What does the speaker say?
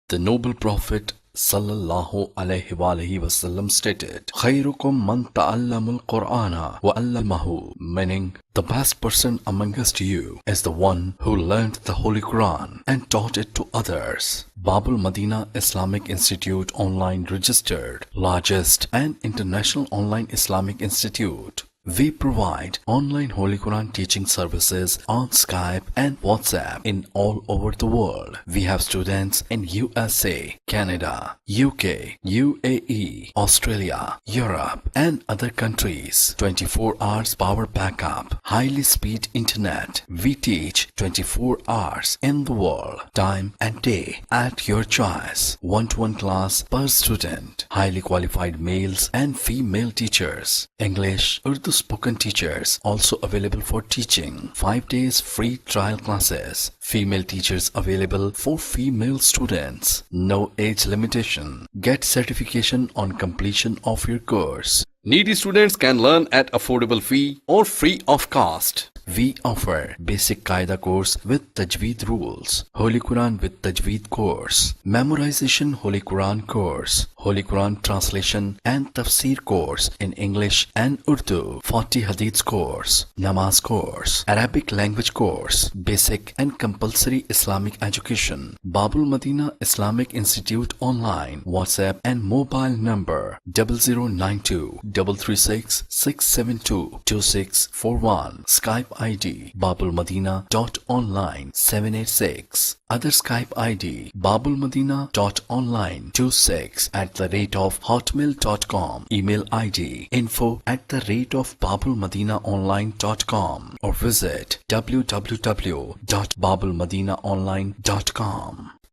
The noble Prophet sallallahu alaihi wasallam stated, "Khairukum man ta'allamul Qur'ana wa 'allamahu," meaning the best person amongst you is the one who learned the Holy Quran and taught it to others. Babul Madina Islamic Institute Online registered, largest and international online Islamic institute. We provide online Holy Quran teaching services on Skype and WhatsApp in all over the world. We have students in USA, Canada, UK, UAE, Australia, Europe and other countries. 24 hours power backup, highly speed internet. We teach 24 hours in the world, time and day at your choice. One-to-one class per student. Highly qualified males and female teachers. English, Urdu spoken teachers also available for teaching. 5 days free trial classes. Female teachers available for female students. No age limitation. Get certification on completion of your course. Needy students can learn at affordable fee or free of cost. We offer basic Qaida course with Tajweed rules, Holy Quran with Tajweed course, memorization Holy Quran course, Holy Quran translation and tafsir course in English and Urdu, 40 Hadiths course, Namaz course, Arabic language course, basic and compulsory Islamic education. Babul Madina Islamic Institute online, WhatsApp and mobile number 0092 336 672 2641. Skype ID babulmadina.online 786. Other Skype ID babulmadina.online 26@hotmail.com. Email ID info@babulmadinaonline.com or visit www.babulmadinaonline.com.